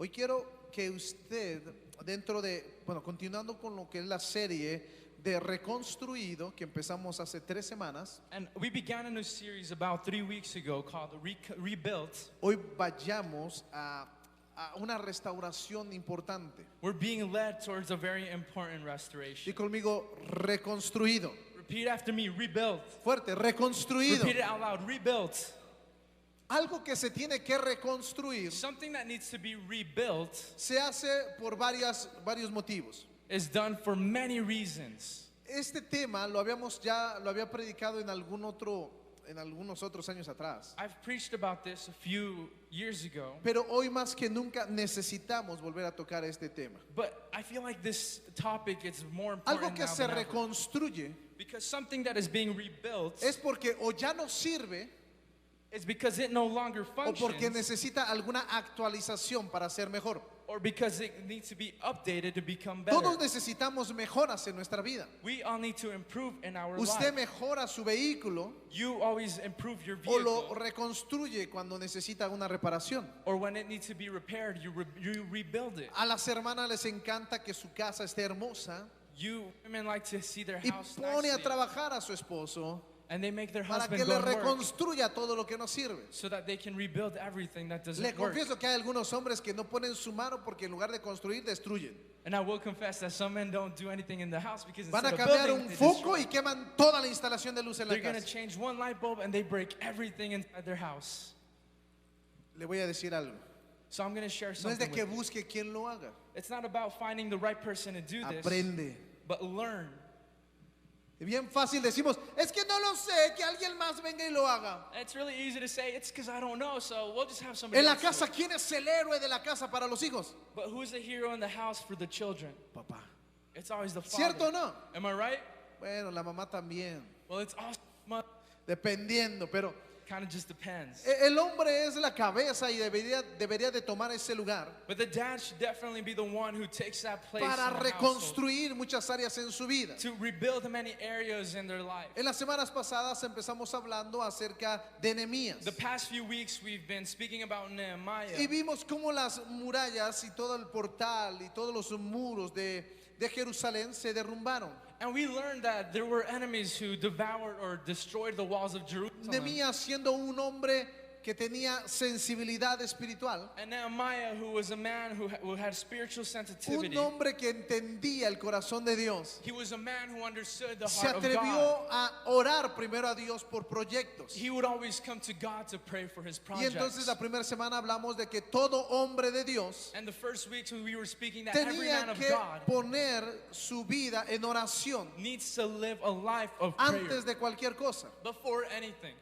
Hoy quiero que usted, dentro de, bueno, continuando con lo que es la serie de Reconstruido, que empezamos hace 3 semanas, And we began a new series about 3 weeks ago called Rebuilt. hoy vayamos a una restauración importante. We're being led towards a very important Y restoration. conmigo, reconstruido. Repeat after me, rebuilt. Fuerte, reconstruido. Repeat it out loud, rebuilt. Algo que se tiene que reconstruir Something that needs to be rebuilt se hace por varios motivos. is done for many reasons. Este tema lo había predicado en algunos otros años atrás. I've preached about this a few years ago, Pero hoy más que nunca necesitamos volver a tocar este tema. but I feel like this topic is more Algo important que now se than ever. reconstruye Because something that is being rebuilt es porque o ya no sirve is because it no longer o porque functions, necesita alguna actualización para ser mejor. or because it needs to be updated to become Todos better. necesitamos mejoras en nuestra vida. We all need to improve in our Usted life. mejora su vehículo You always improve your o lo vehicle, reconstruye cuando necesita una reparación. or when it needs to be repaired, you rebuild it. A las hermanas les encanta que su casa esté hermosa You women like to see their y house pone a nicely, trabajar a su esposo and they make their para husband que go le and work reconstruya todo lo que no sirve. so that they can rebuild everything that Le doesn't work. confieso que hay algunos hombres que no ponen su mano porque en lugar de construir destruyen. And I will confess that some men don't do anything in the house because Van a instead of cambiar building, un they foco destroy. y queman toda la instalación de luz en la They're going to casa. change one light bulb and they break everything inside their house. Le voy a decir algo. So I'm going to share No es de something que with you. busque quien lo haga. It's not about finding the right person to do this, Aprende. but learn. Es bien fácil decimos, es que no lo sé, que alguien más venga y lo haga. It's really easy to say, it's because I don't know, so we'll just have somebody En la else do casa, it. ¿quién es el héroe de la casa para los hijos? But who's the hero in the house for the children? Papá. It's always the ¿Cierto o father. no? Am I right? Bueno, la mamá también. Well, it's awesome. Dependiendo, pero Kind of just depends. el hombre es la cabeza y debería de tomar ese lugar But the dad should definitely be the one who takes that place para in the household reconstruir muchas áreas en su vida. to rebuild many areas in their life. En las semanas pasadas empezamos hablando acerca de Nehemías The past few weeks we've been speaking about Nehemiah, y vimos cómo las murallas y todo el portal y todos los muros de Jerusalén se derrumbaron. and we learned that there were enemies who devoured or destroyed the walls of Jerusalem. Nehemías, siendo un hombre que tenía sensibilidad espiritual, And Nehemiah, who was a man who had spiritual sensitivity, un hombre que entendía el corazón de Dios, he was a man who understood the se heart of God. atrevió a orar primero a Dios por proyectos. He would always come to God to pray for his Y entonces projects. la primera semana hablamos de que todo hombre de Dios And the first weeks when we were speaking that every man tenía of que God poner su vida en oración needs to live a life of prayer antes de cualquier cosa. before anything.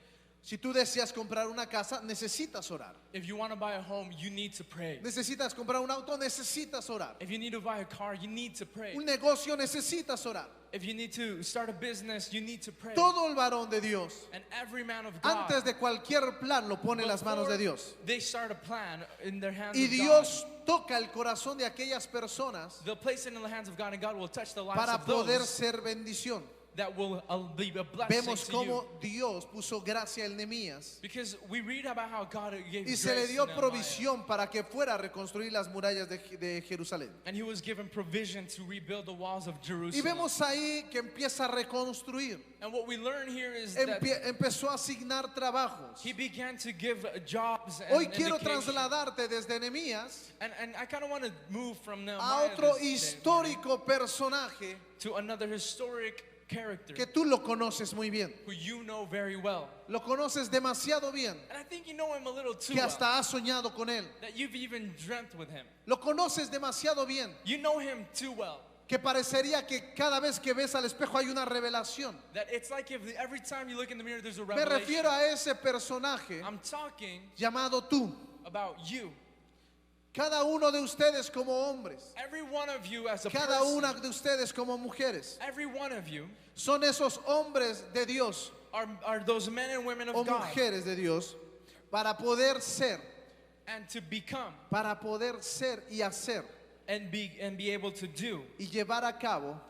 Si tú deseas comprar una casa, necesitas orar. If you want to buy a home, you need to pray. Necesitas comprar un auto, necesitas orar. If you need to buy a car, you need to pray. Un negocio, necesitas orar. If you need to start a business, you need to pray. Todo el varón de Dios, And every man of God, antes de cualquier plan, lo pone en las manos de before Dios. they start a plan in their hands Y of Dios toca el corazón de aquellas personas God. They'll place it in the hands of God, and God will touch the lives para of poder those ser bendición. that will be a blessing Vemos to cómo you. Dios puso gracia en Nehemías Because we read about how God gave y grace se le to dio Nehemiah. provisión para que fuera a reconstruir las murallas de Jerusalén. And he was given provision to rebuild the walls of Y Jerusalem. vemos ahí que empieza a reconstruir. And what we learn here is that Empezó a asignar trabajos. he began to give jobs and Hoy quiero indication. trasladarte desde Nehemías And I kind of want to move from a Nehemiah otro this day histórico personaje to another historic character que tú lo conoces muy bien. who you know very well. Lo conoces demasiado bien And I think you know him a little too que well. hasta has soñado con él. That you've even dreamt with him. Lo conoces demasiado bien You know him too well. que parecería que cada vez que ves al espejo hay una revelación. That it's like if every time you look in the mirror there's a Me revelation. refiero a ese personaje I'm talking llamado tú. about you. Cada uno de ustedes como hombres, Every one of you as a cada person. una de ustedes como mujeres, Every one of you son esos hombres de Dios are those men and women o of God. mujeres de Dios para poder ser, And to become y hacer and be able to do y llevar a cabo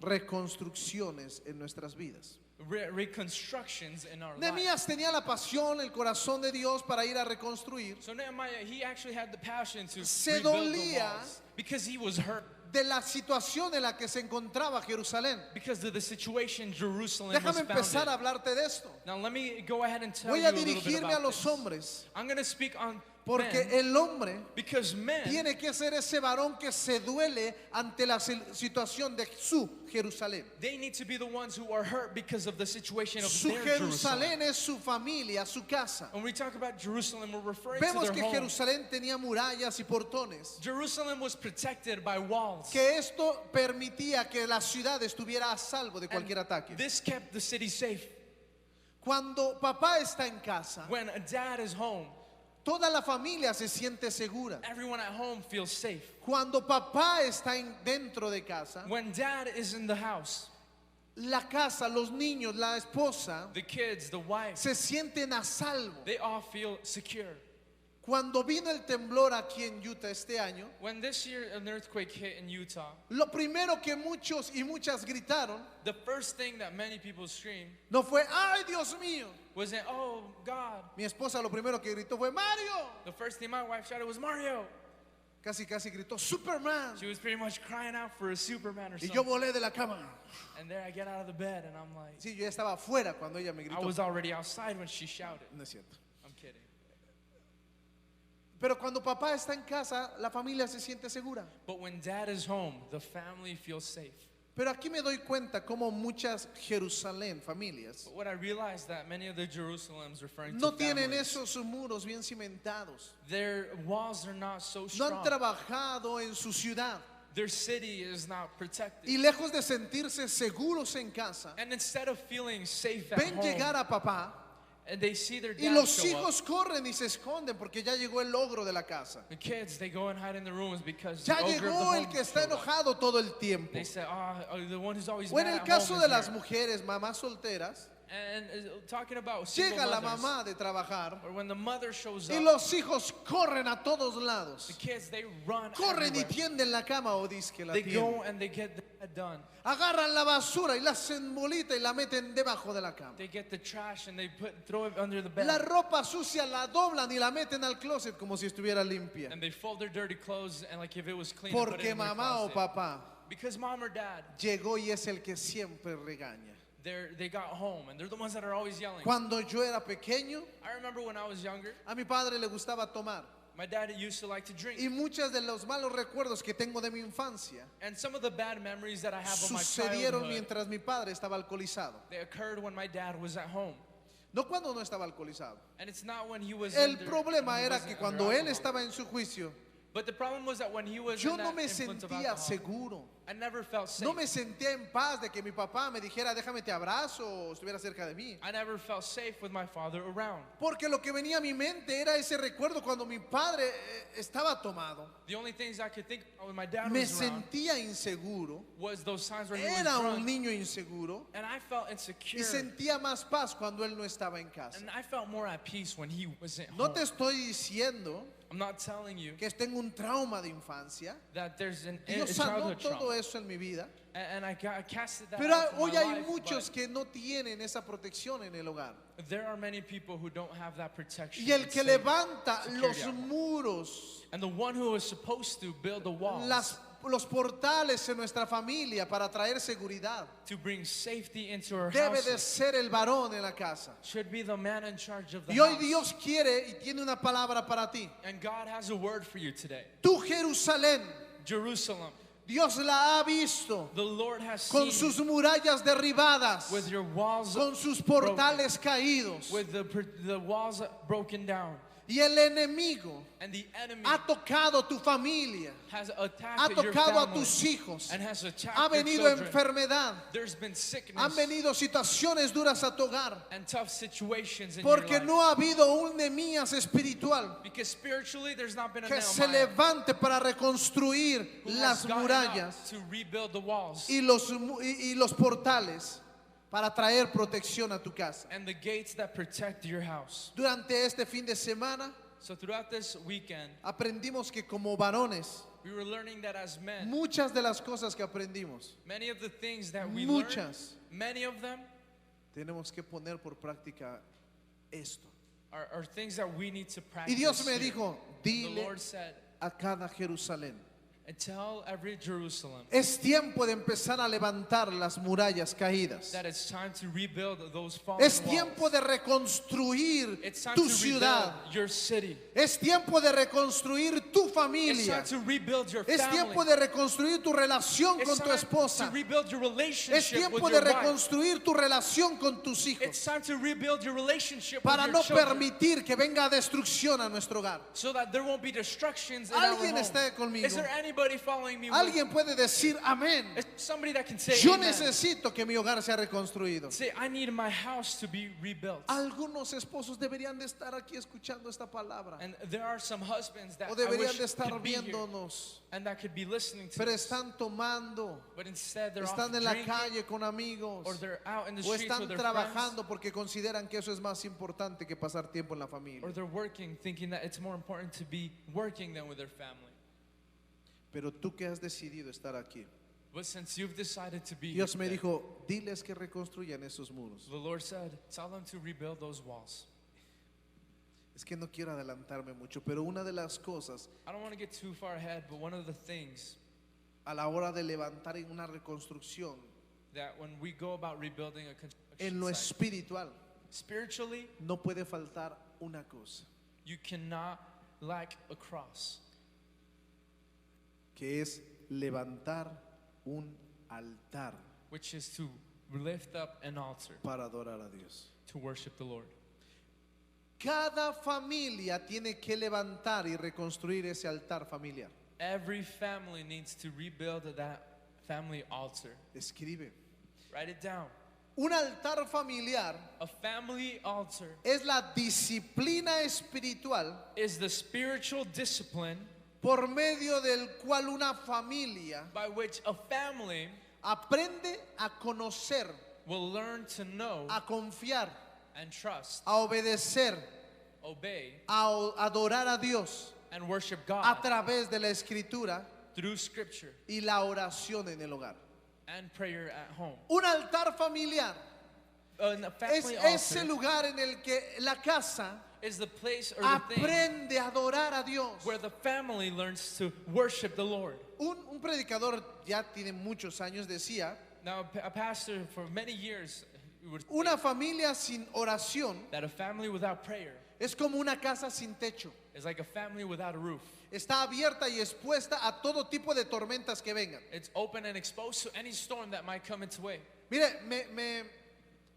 reconstrucciones en nuestras vidas. reconstructions in our lives. Nehemías tenía la pasión, el corazón de Dios para ir a reconstruir. So Nehemiah, he actually had the passion to Se rebuild the dolía walls because he was hurt. De la situación en la que se encontraba Jerusalén. Because of the situation Jerusalem Déjame was empezar founded. a hablarte de esto. Now let me go ahead and tell Voy you a a little bit dirigirme a about los this. hombres, I'm going to speak on porque men, el hombre because men, tiene que ser ese varón que se duele ante la situación de su Jerusalén. they need to be the ones who are hurt because of the situation of Su their Jerusalem. Jerusalén es su familia, su casa. When we talk about Jerusalem, we're referring Vemos to que their home. Jerusalén tenía murallas y portones, Jerusalem was protected by walls. que esto permitía que la ciudad estuviera a salvo de And cualquier ataque. this kept the city safe. Cuando papá está en casa, When a dad is home, toda la familia se siente segura. everyone at home feels safe. Cuando papá está dentro de casa, When dad is in the house, la casa, los niños, la esposa the kids, the wife, se sienten a salvo. they all feel secure. Cuando vino el temblor aquí en Utah este año, When this year an earthquake hit in Utah, lo primero que muchos y muchas gritaron the first thing that many people screamed no fue "ay Dios mío". wasn't, oh God. Mi esposa lo primero que gritó fue "Mario". The first thing my wife shouted was Mario. Casi gritó "Superman". She was pretty much crying out for a Superman or Y yo something. volé de la cama. And there I get out of the bed and I'm like, Sí, yo ya estaba afuera cuando ella me I gritó. was already outside when she shouted. No es cierto. I'm kidding. Pero cuando papá está en casa, la familia se siente segura. But when dad is home, the family feels safe. Pero aquí me doy cuenta como muchas Jerusalén, familias, But what I realized that many of the Jerusalems referring no to tienen families, esos muros bien cimentados. their walls are not so No strong. han trabajado en su ciudad. Their city is not protected. Y lejos de sentirse seguros en casa, And instead of feeling safe at ven home, llegar a papá and they see their y dad los show up, hijos corren y se esconden porque ya llegó el ogro de la casa. the kids, they go and hide in the rooms because Ya the ogre of the llegó el home que está showed up. enojado todo el tiempo. They say, the one who's always O en mad el at caso home de is las here. mujeres, mamás solteras, And talking about single llega la mothers, mamá de trabajar or when the mother shows y up, los hijos corren a todos the lados. kids, they run Corren y everywhere. tienden la cama o que la They go tienden. and they get that done. Agarran la basura y la hacen bolita y la meten debajo de la cama. They get the trash and they throw it under the bed. La ropa sucia la doblan y la meten al closet como si estuviera limpia. And they fold their dirty clothes and like if it was clean, they put it Porque in their mamá o closet. papá Because mom or dad, llegó y es el que siempre regaña. they got home and they're the ones that are always yelling. Cuando yo era pequeño, I remember when I was younger, a mi padre le gustaba tomar. my dad used to like to drink. Y muchos de los malos recuerdos que tengo de mi infancia And some of the bad memories that I have of my sucedieron childhood, mientras mi padre estaba alcoholizado. they occurred when my dad was at home. No cuando no estaba alcoholizado. And it's not when he was El under, problema he era wasn't que under cuando él alcohol. estaba en su juicio, But the problem was that when he was yo in no that me influence of sentía alcohol, seguro. I never felt safe. No me sentía en paz de que mi papá me dijera, déjame te abrazo o estuviera cerca de mí. I never felt safe with my father around. Porque lo que venía a mi mente era ese recuerdo cuando mi padre estaba tomado. The only things I could think about when my dad Me was around sentía inseguro. was those times where he was Era drunk, un niño inseguro. and I felt Y insecure, sentía más paz cuando él no estaba en casa. and I felt more at peace when he wasn't No home. te estoy diciendo I'm not telling you que tengo un trauma de infancia. that there's a Dios sanó childhood todo trauma, eso en mi vida. and I casted that Pero out from hoy my hay life, muchos but que no tienen esa protección en el hogar. there are many people who don't have that protection. Y el and que safe- levanta security los out there. muros, And the one who is supposed to build the walls los portales en nuestra familia para traer seguridad, to bring safety into our debe de houses ser el varón en la casa. should be the man in charge of the Y hoy house. Dios quiere y tiene una palabra para ti. And God has a word for you today. Tu Jerusalén, Jerusalem, Dios la ha visto the Lord has con seen sus murallas derribadas, with your walls con sus portales caídos. with the walls broken down. Y el enemigo And the enemy ha tocado tu familia, has ha attacked your tocado a family tus hijos, and has attacked ha your venido children. enfermedad, There's been sickness han venido situaciones duras a tu hogar, and tough situations in your porque life. no ha habido un Nehemías espiritual Because spiritually there's not been a que se Nehemiah levante para reconstruir who has las gotten murallas up to rebuild the walls y los portales para traer protección a tu casa. and the gates that protect your house. Durante este fin de semana So throughout this weekend, aprendimos que como varones, we were learning that as men, muchas de las cosas que aprendimos, many of the things that we learned, muchas, many of them tenemos que poner por práctica esto. are things that we need to Y practice. Dios me here. dijo, The dile Lord said, a cada Jerusalén, and tell every Jerusalem es tiempo de empezar a levantar las murallas caídas. that it's time to rebuild those fallen Es tiempo walls. de reconstruir It's time tu to ciudad. rebuild your city. Es tiempo de reconstruir tu It's familia. time to rebuild your Es family. tiempo de reconstruir tu relación It's con tu time esposa. to rebuild your Es relationship tiempo with de your wife. reconstruir tu relación con tus hijos. It's time to rebuild your relationship Para with no your children, permitir que venga destrucción a nuestro hogar. so that there won't be destructions in Alguien our está home. conmigo. Is there anybody following me? Alguien puede decir amén. Is somebody that can say Yo amen? necesito que mi hogar sea reconstruido. Say, I need my house to be rebuilt. Algunos esposos deberían de estar aquí escuchando esta palabra. And there are some husbands that O I deberían wish de estar could be here viéndonos. and that could be listening to Pero this. están tomando. But instead they're Están off en la drinking, calle con amigos. or they're out in the O streets están with their friends, trabajando porque consideran que eso es más importante que pasar tiempo en la familia. or they're working thinking that it's more important to be working than with their family. Pero tú que has decidido estar aquí. But since you've decided to be Dios me here, dijo, diles que reconstruyan esos muros. the Lord said, tell them to rebuild those walls. Es que no quiero adelantarme mucho, pero una de las cosas I don't want to get too far ahead, but one of the things a la hora de levantar en una reconstrucción that when we go about rebuilding a en lo construction site, espiritual, spiritually, no puede faltar una cosa, you cannot lack a cross, que es levantar un altar which is to lift up an altar para adorar a Dios. to worship the Lord. Cada familia tiene que levantar y reconstruir ese altar familiar. Every family needs to rebuild that family altar. Escribe. Write it down. Un altar familiar A family altar es la disciplina espiritual is the spiritual discipline por medio del cual una familia by which a family aprende a conocer, will learn to know a confiar, and trust, a obedecer, obey, a adorar a Dios and worship a God través de la escritura through scripture y la oración en el hogar. and prayer at home. Un altar familiar A es family ese altar lugar en el que la casa is the place or the thing aprende a adorar a Dios. where the family learns to worship the Lord. Un predicador ya tiene muchos años decía, Now, a pastor for many years would say una familia sin oración that a family without prayer es como una casa sin techo. is like a family without a roof. Está abierta y expuesta a todo tipo de tormentas que vengan. It's open and exposed to any storm that might come its way. Mire,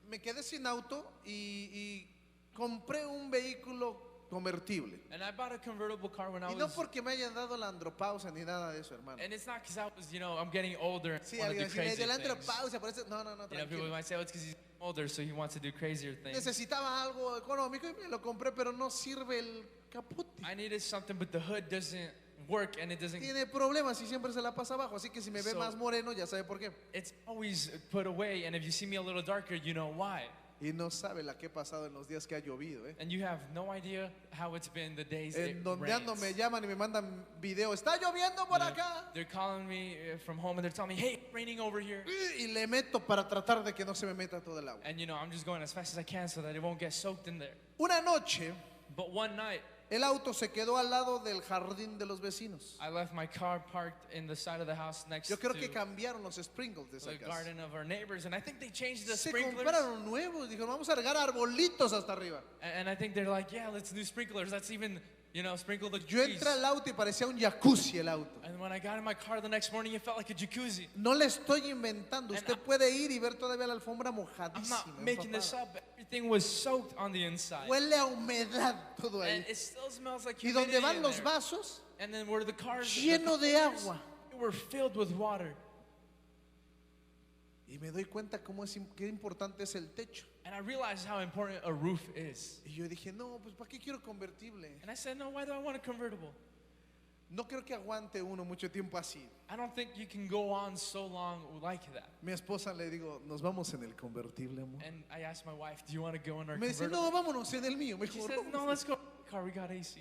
me quedé sin auto y compré un vehículo convertible. And I bought a convertible car when I Y no was, porque me hayan dado la andropausa ni nada de eso, hermano. and it's not because I was, I'm getting older and Sí, want to alguien do decía, crazy de la things. andropausa, por eso, no, People tranquilo. might say, oh, it's because he's older, so he wants to do crazier things. Necesitaba algo económico y me lo compré, pero no sirve el capote. I needed something, but the hood doesn't work, and it doesn't. Tiene problemas y siempre se la pasa abajo, así que si me ve So- más moreno ya sabe por qué. It's always put away, and if you see me a little darker, you know why. Y no sabe la que he pasado en los días que ha llovido, ¿eh? And you have no idea how it's been the days it En donde rains. ando me llaman y me mandan video. Está lloviendo por acá. They're calling me from home, and they're telling me, hey, it's raining over here. Y le meto para tratar de que no se me meta todo el agua. And I'm just going as fast as I can so that it won't get soaked in there. Una noche, But one night, el auto se quedó al lado del jardín de los vecinos. I left my car parked in the side of the house next Yo creo to que cambiaron los sprinkles de esa the casa. garden of our neighbors, and I think they changed the Se sprinklers. compraron nuevos. Dijeron, vamos a regar arbolitos hasta arriba. And I think they're like, yeah, let's do sprinklers. Let's even, sprinkle the Yo trees. entré al auto y parecía un jacuzzi el auto. And when I got in my car the next morning, it felt like a jacuzzi. No le estoy inventando. Usted puede ir y ver todavía la alfombra I'm mojadísima. not making this empapada. up. Everything was soaked on the inside. Huele a humedad todo ahí. And it still smells like Y humidity donde van in los there. vasos, And then where the cars lleno de agua. were filled with water. Y me doy cuenta qué importante es el techo. And I realized how important a roof is. Y yo dije, no, pues ¿para qué quiero convertible? And I said, no, why do I want a convertible? No creo que aguante uno mucho tiempo así. I don't think you can go on so long like that. Mi esposa le digo, nos vamos en el convertible, amor. And I asked my wife, do you want to go in our Me dice, convertible? no, vámonos en el mío. She Mejor. says, no, let's go in the car. We got AC.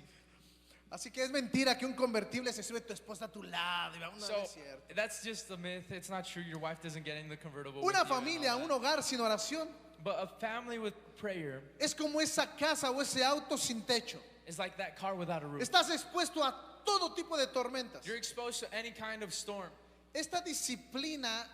Así que es mentira que un convertible se sube tu esposa a tu lado y vamos So a cierto. that's just a myth. It's not true. Your wife doesn't get in the convertible. Una with you and all familia, that. un hogar sin oración But a family with prayer es como esa casa o ese auto sin techo. is like that car without a roof. Estás expuesto a todo tipo de tormentas. You're exposed to any kind of storm. Esta disciplina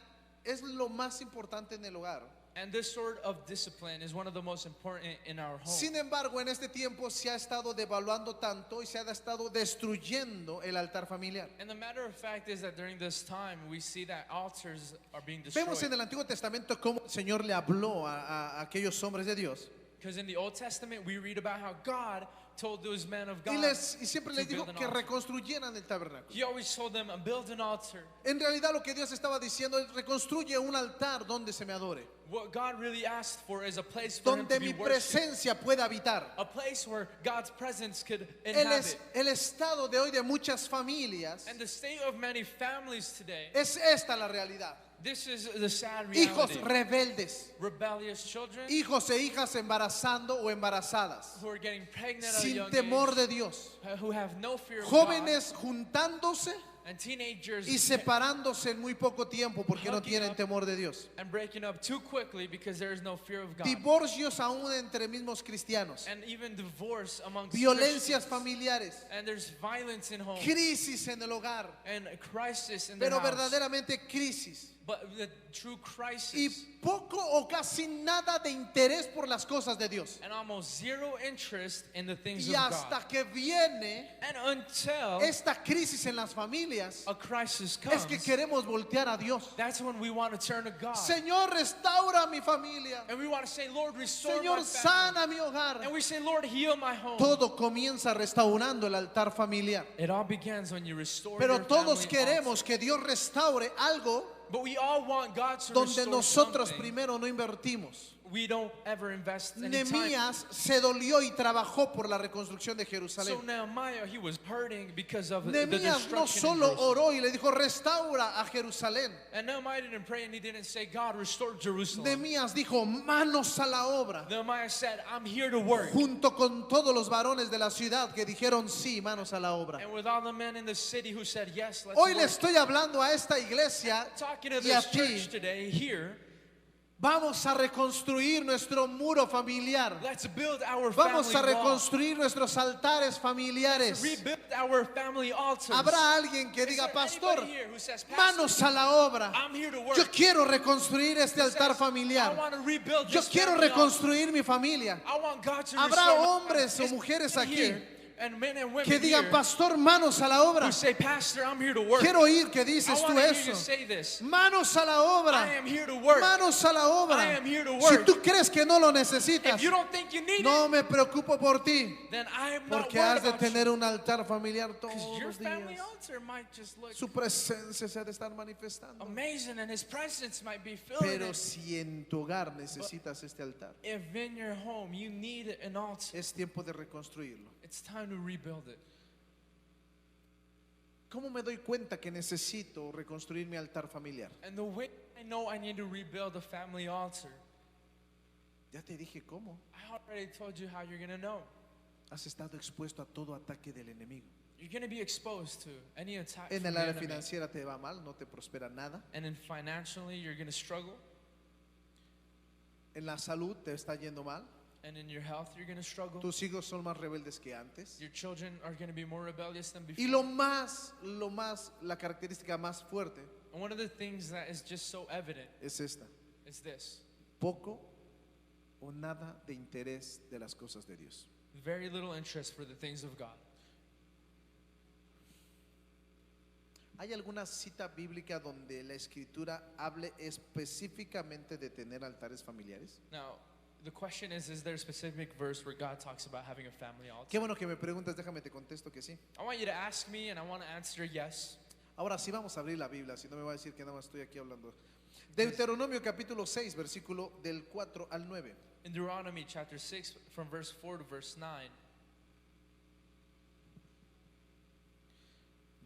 es lo más importante en el hogar. And this sort of discipline is one of the most important in our home. Sin embargo, en este tiempo se ha estado devaluando tanto y se ha estado destruyendo el altar familiar. And the matter of fact is that during this time, we see that altars are being destroyed. Vemos en el Antiguo Testamento cómo el Señor le habló a aquellos hombres de Dios. Because in the Old Testament, we read about how God told those men of Y, God siempre to les dijo build an que altar. reconstruyeran el tabernáculo. He always told them, build an altar. En realidad lo que Dios estaba diciendo es reconstruye un altar donde se me adore, What God really asked for is a place for him to donde be mi worshipped. presencia pueda habitar. A place where God's presence could inhabit. El estado de hoy de muchas familias And the state of many families today, es esta la realidad. this is the sad Hijos reality. rebeldes, Rebellious children hijos e hijas embarazando o embarazadas, who are getting pregnant at a sin young temor age, de Dios, who have no fear of jóvenes juntándose God, and teenagers y separándose en muy poco tiempo porque no tienen temor de Dios. and breaking up too quickly because there is no fear of God. Divorcios aún entre mismos cristianos, And even divorce amongst violencias Christians. familiares, And there's violence in homes crisis en el hogar, and a crisis in the pero house. verdaderamente crisis. But the true crisis Y poco o casi nada de interés por las cosas de Dios. and almost zero interest in the things Y of hasta God. que viene And until esta crisis en las familias, a crisis comes, es que queremos voltear a Dios. that's when we want to turn to God. Señor, restaura mi familia. And we want to say, Lord, restore Señor, my family. sana mi hogar. And we say, Lord, heal my home. Todo comienza restaurando el altar familiar. It all begins when you restore Pero your todos family altar. queremos que Dios restaure algo But we all want God to donde restore nosotros something. primero no invertimos. We don't ever invest any time. Nehemías se dolió y trabajó por la reconstrucción de So Jerusalén. Nehemiah, he was hurting because of the Nehemías no destruction in solo Jerusalem. oró y le dijo, restaura a Jerusalén. And Nehemiah didn't pray and he didn't say, God, restore Jerusalem. Nehemías dijo, manos a la obra. Nehemiah said, I'm here to work. Junto con todos los varones de la ciudad que dijeron, sí, manos a la obra. And with all the men in the city who said, yes, let's Hoy le work. estoy hablando a esta iglesia Talking to y a this ti. church today, here, Vamos a reconstruir nuestro muro familiar. let's build our Vamos family a wall. reconstruir nuestros altares familiares. Rebuild our family altars. Habrá alguien que Is diga, there pastor, anybody here who says, Pastor, manos a la obra. I'm here to work. Yo quiero reconstruir este Who says, altar I familiar. want to rebuild Yo this quiero family altar. reconstruir mi familia. I want God to Habrá restore my hombres family. o mujeres In aquí here, and men and women que digan, here pastor, manos a la obra. who say, Pastor, I'm here to work. Quiero oír que I dices want tú to hear eso. you say this. Manos a la I obra. am here to work. Manos a la obra. I am here to Si work. tú crees que no lo necesitas, If you don't think you need no it, me preocupo por ti, then I am not porque worried has de about you. tener un altar familiar todos Because your los family días. altar might just look Su presencia se ha de estar manifestando. amazing and His presence might be filling Pero it. si en tu hogar necesitas este altar, If in your home you need an altar, es tiempo de reconstruirlo. it's time to rebuild it. ¿Cómo me doy cuenta que necesito reconstruir mi altar familiar? And the way I know I need to rebuild a family altar, Ya te dije cómo. I already told you how you're going to know. Has estado expuesto a todo ataque del enemigo. You're going to be exposed to any attack En from el the área enemy. financiera te va mal, no te prospera nada. And then financially, you're going to struggle. En la salud te está yendo mal. And in your health, you're going to struggle. Tus hijos son más rebeldes que antes. Your children are going to be more rebellious than Y before. la característica más fuerte And one of the things that is just so evident es esta. is this. Poco o nada de interés de las cosas de Dios. Very little interest for the things of God. ¿Hay alguna cita bíblica donde la escritura hable específicamente de tener altares familiares? Now, the question is there a specific verse where God talks about having a family altar? Qué bueno que me preguntas, déjame te contesto que sí. I want you to ask me and I want to answer yes. Ahora sí vamos a abrir la Biblia, si no me va a decir que nada más estoy aquí hablando. Deuteronomio capítulo 6, versículo del 4 al 9. In Deuteronomy chapter 6 from verse 4 to verse 9,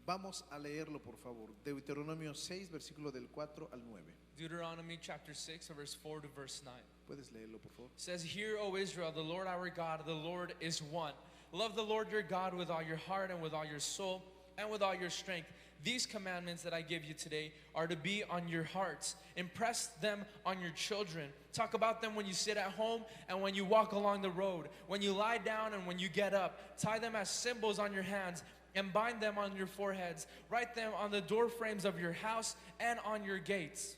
Vamos a leerlo, por favor. Deuteronomio 6, versículo del 4 al 9. Deuteronomy chapter 6 verse 4 to verse 9. ¿Puedes leerlo, por favor? It says, Hear, O Israel, the Lord our God, the Lord is one. Love the Lord your God with all your heart and with all your soul and with all your strength. These commandments that I give you today are to be on your hearts. Impress them on your children. Talk about them when you sit at home and when you walk along the road, when you lie down and when you get up. Tie them as symbols on your hands and bind them on your foreheads. Write them on the door frames of your house and on your gates.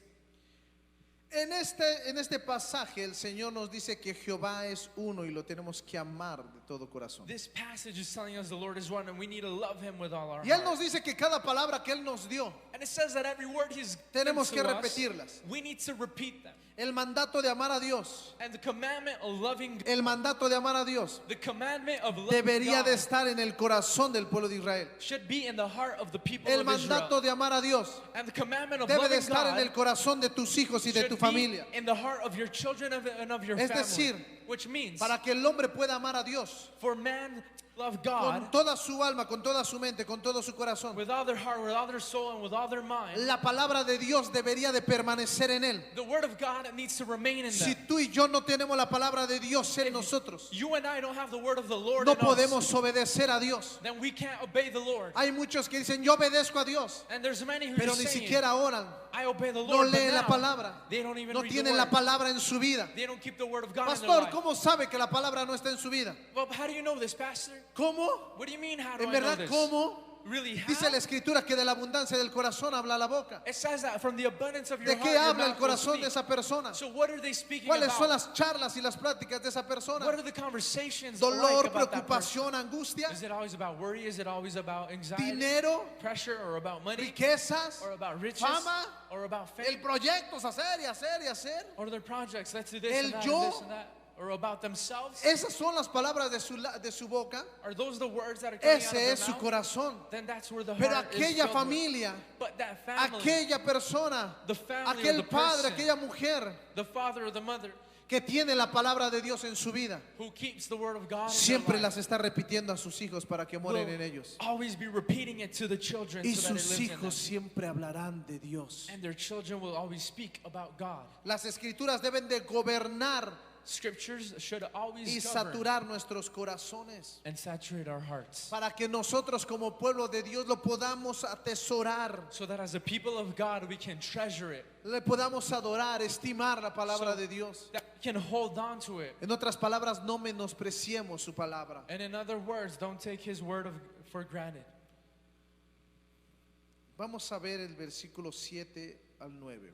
En este pasaje el Señor nos dice que Jehová es uno y lo tenemos que amar de todo corazón. This passage is telling us the Lord is one and we need to love Him with all our Y Él heart. nos dice que cada palabra que Él nos dio, And it says that every word He's given tenemos que to us, repetirlas. we need to repeat them. El mandato de amar a Dios, And the commandment of loving God, el mandato de amar a Dios the commandment of loving debería God de estar en el corazón del pueblo de Israel. should be in the heart of the people El of mandato Israel. de amar a Dios And the commandment of debe de loving estar en God el corazón de tus hijos y de should tu be familia. in the heart of your children and of your Es family. decir, Which means Para que el hombre pueda amar a Dios for man to love con God toda su alma, con toda su mente, con todo su corazón, with all their heart, with all their soul, and with all their mind, la palabra de Dios debería de permanecer en él. the word of God needs to remain in Si them. tú y yo no tenemos la palabra de Dios en nosotros, You and I don't have the word of the Lord no in us, podemos obedecer a Dios. then we can't obey the Lord. Hay muchos que dicen, yo obedezco a Dios, And there's many who pero are ni saying, siquiera oran, I obey the no Lord, but leen la now palabra, they don't even no read the tienen la word. palabra en su vida. They don't keep the word of God in Pastor, their life. ¿cómo sabe que la palabra no está en su vida? Well, how do you know this, Pastor? ¿Cómo? What do you mean, how do En I know verdad, this? ¿cómo? Really, how? Dice la escritura que de la abundancia del corazón habla la boca. It says that from the abundance of your ¿De heart, qué your habla el mouth will corazón speak. de esa persona? So what are they speaking ¿Cuáles about? son las charlas y las pláticas de esa persona? What are the conversations Dolor, like about that person? preocupación, angustia, Is it always about worry? Is it always about anxiety, dinero, pressure, or about money, riquezas, or about riches, fama, or about el fame, proyectos, hacer y hacer y hacer? or their projects? Let's do this El and that, yo. and this and that, or about themselves? Esas son las palabras de su boca. Are those the words that are coming out of Ese their es su mouth? corazón. Then that's where the Pero heart is aquella filled with. familia, But that family, aquella persona, the family or aquel the padre, person, aquella mujer the father or the mother que tiene la palabra de Dios en su vida, who keeps the word of God in siempre their life, las está repitiendo a sus hijos para que moren en ellos. always be repeating it to the children Y so that it sus lives in them. hijos siempre hablarán de Dios. And their children will always speak about God. Las escrituras deben de gobernar Scriptures should always y govern saturar nuestros corazones and saturate our hearts, para que nosotros como pueblo de Dios lo podamos atesorar, so that as a people of God we can treasure it, le podamos adorar, estimar la palabra So- de Dios. that we can hold on to it. En otras palabras, no menospreciemos su palabra. And in other words, don't take His word for granted. Vamos a ver el versículo 7 al 9.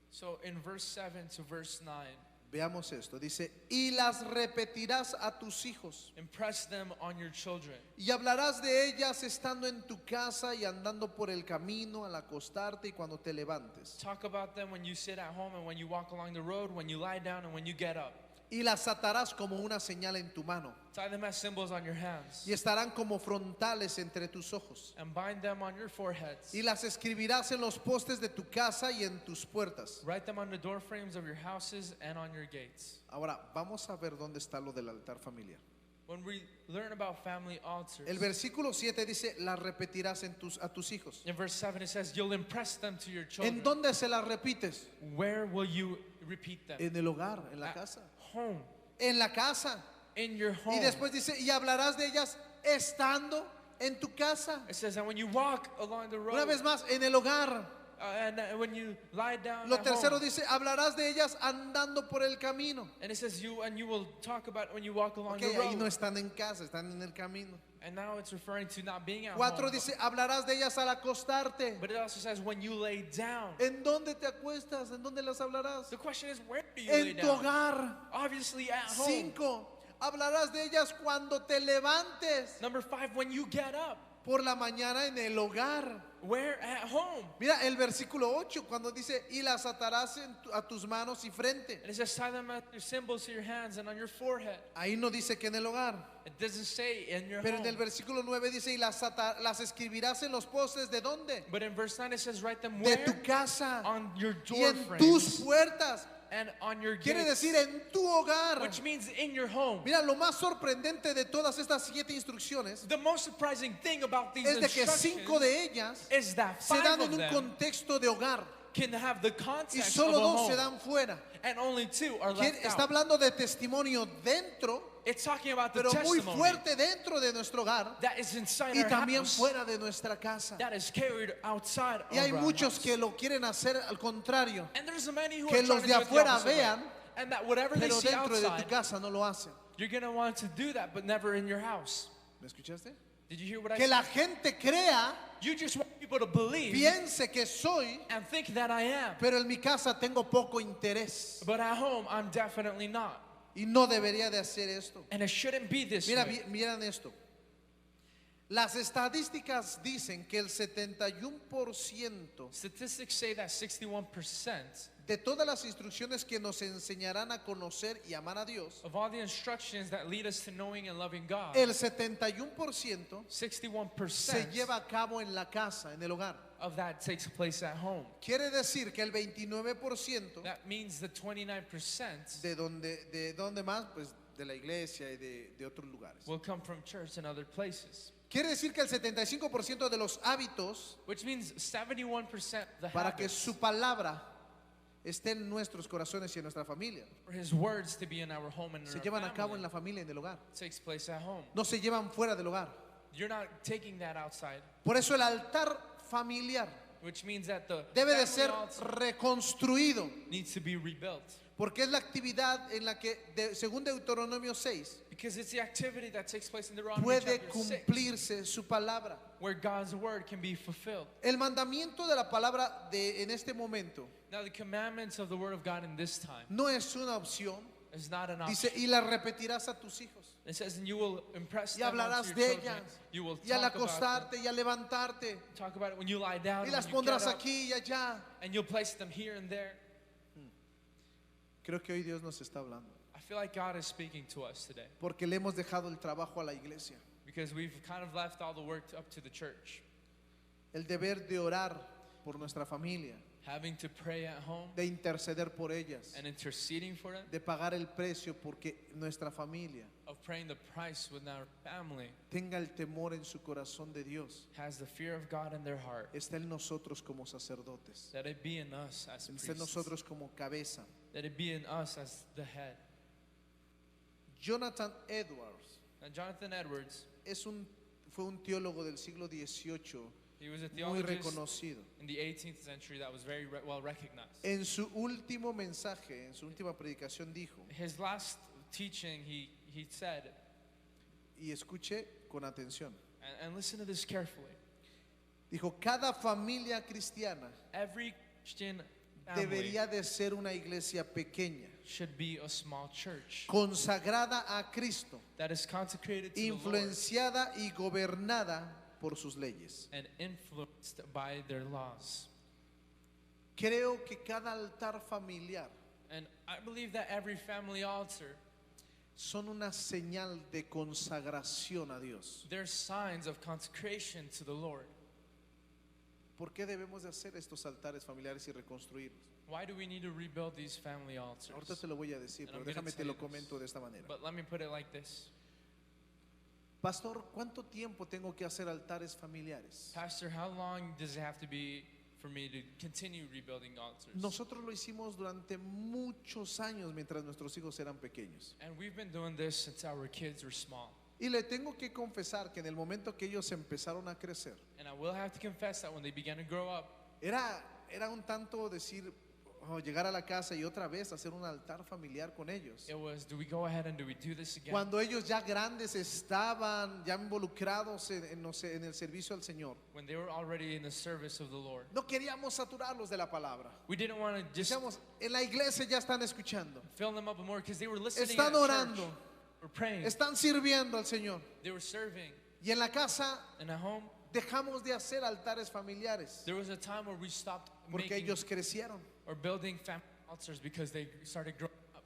So in verse 7 to verse 9, Veamos esto. Dice, y las repetirás a tus hijos impress them on your children. y hablarás de ellas estando en tu casa y andando por el camino al acostarte y cuando te levantes. Talk about them when you sit at home and when you walk along the road, when you lie down and when you get up. Y las atarás como una señal en tu mano Tie them as symbols on your hands y estarán como frontales entre tus ojos. and bind them on your foreheads. Y las escribirás en los postes de tu casa y en tus puertas. Write them on the door frames of your houses and on your gates. Ahora, vamos a ver dónde está lo del altar familiar. When we learn about family altars, El versículo 7 dice, las repetirás a tus hijos. in verse 7 it says, you'll impress them to your children. ¿En dónde se las repites? Where will you repeat them? En el hogar, en la At casa. home. En la casa. In your home. Y después dice, y hablarás de ellas estando en tu casa. It says, and when you walk along the road, Una vez más, en el hogar. and when you lie down Lo at tercero home. dice, hablarás de ellas andando por el camino. And it says, you will talk about when you walk along Ok, the road. ahí no están en casa, están en el camino. And now it's referring to not being at 4 home. dice, hablarás de ellas al acostarte. But it also says, when you lay down. ¿En dónde te acuestas? ¿En dónde las hablarás? The question is, where do you lay En tu down? hogar. Obviously at home. 5, hablarás de ellas cuando te levantes. Number 5, when you get up. Por la mañana en el hogar. Where? At home. Mira el versículo 8 cuando dice, y las atarás a tus manos y frente. And it says, tie them as your symbols to your hands and on your forehead. Ahí no dice que en el hogar. It doesn't say in your Pero en home. el versículo 9 dice, y las escribirás en los postes de dónde? But in verse 9 it says, write them De where? tu casa On your y door en tus frames puertas. and on your Quiere gates. decir en tu hogar. Which means in your home. Mira, lo más sorprendente de todas estas 7 instrucciones The most surprising thing about these es de que 5 instructions de ellas is that se 5 dan of en un them contexto de hogar can have the y context solo of a 2 se home, dan fuera. and only 2 are left Está out. hablando de testimonio dentro It's talking about the pero muy testimony fuerte dentro de nuestro hogar that is inside y our también house, fuera de nuestra casa. that is carried outside Y hay of our muchos house. que lo quieren hacer al contrario, And there's many who que are los trying to de do it the afuera opposite way. vean, And that whatever they pero see dentro de tu outside, casa no lo hacen. you're going to want to do that, but never in your house. ¿Me escuchaste? Did you hear what I Que said? la gente crea, You just want people to believe piense que soy, and think that I am. pero en mi casa tengo poco interés But at home, I'm definitely not. y no debería de hacer esto. And it shouldn't be this Mira, way. miren esto. Las estadísticas dicen que el 71% Statistics say that 61% de todas las instrucciones que nos enseñarán a conocer y amar a Dios, of all the instructions that lead us to knowing and loving God, el 71% 61% se lleva a cabo en la casa, en el hogar. of that takes place at home. Quiere decir que el 29% That means the 29% de donde más, pues de la iglesia y de otros lugares. will come from church and other places. Quiere decir que el 75% de los hábitos Which means 71% of the para que habits su palabra esté en nuestros corazones y en nuestra familia for His words to be in our home and in se our llevan a cabo family en la familia y en el hogar. takes place at home. No se llevan fuera del hogar. You're not taking that outside, Por eso el altar familiar which means that the debe de family ser altar reconstruido, needs to be rebuilt. porque es la actividad en la que, según Deuteronomio 6, Because it's the activity that takes place in Deuteronomy puede chapter 6, cumplirse su palabra. where God's word can be fulfilled. El mandamiento de la palabra en este momento Now the commandments of the word of God in this time no es una opción. is not an Dice, option. y la repetirás a tus hijos. It says, and you will impress Y them onto hablarás your de children. ellas. You will Y al talk about acostarte y al levantarte. them. Talk about it when you lie down, Y and las when you get pondrás up, aquí y allá. and you'll place them here and there. Creo que hoy Dios nos está hablando. I feel like God is speaking to us today Porque le hemos dejado el trabajo a la iglesia. because we've kind of left all the work up to the church. El deber de orar por nuestra familia. Having to pray at home De interceder por ellas. and interceding for them, De pagar el precio porque nuestra familia of praying the price with our family, tenga el temor en su corazón de Dios. has the fear of God in their heart. Está en nosotros como sacerdotes. That it be in us as Está en priests. nosotros como cabeza. That it be in us as the head. Jonathan Edwards And Jonathan Edwards, fue un teólogo del siglo XVIII he was a muy theologist reconocido. in the 18th century that was very well recognized. En su último mensaje, en su última predicación dijo, His last teaching, he said, y escuche con atención, and listen to this carefully, dijo, cada familia cristiana every Christian family debería de ser una iglesia pequeña, should be a small church consagrada a Cristo, that is consecrated to the Lord influenciada y gobernada por sus leyes. and influenced by their laws. Creo que cada altar familiar And I believe that every family altar, son una señal de consagración a Dios. they're signs of consecration to the Lord. ¿Por qué debemos de hacer estos altares familiares y reconstruirlos? Why do we need to rebuild these family altars? Ahorita te lo voy a decir, And pero I'm gonna déjame te tell lo you this. comento de esta manera. But let me put it like this. Pastor, ¿cuánto tiempo tengo que hacer altares familiares? Pastor, how long does it have to be for me to continue rebuilding altars? Nosotros lo hicimos durante muchos años mientras nuestros hijos eran pequeños. And we've been doing this since our kids were small. Y le tengo que confesar que en el momento que ellos empezaron a crecer, And I will have to confess that when they began to grow up, era un tanto decir, llegar a la casa y otra vez hacer un altar familiar con ellos. it was, do we go ahead and do we do this again? Cuando ellos ya grandes estaban ya involucrados en el servicio al Señor, When they were already in the service of the Lord. no queríamos saturarlos de la palabra. We didn't want to just Decíamos, en la iglesia ya están escuchando, fill them up more because they were listening están at church. orando, We're praying. están sirviendo al Señor. They were serving. Y en la casa And at home, dejamos de hacer altares familiares there was a time where we stopped porque making ellos crecieron or building family altars because they started growing up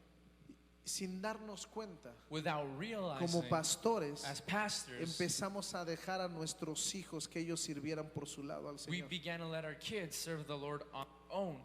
sin darnos cuenta. without realizing. Como pastores As pastors, empezamos a dejar a nuestros hijos que ellos sirvieran por su lado al we Señor began to let our kids serve the Lord on their own.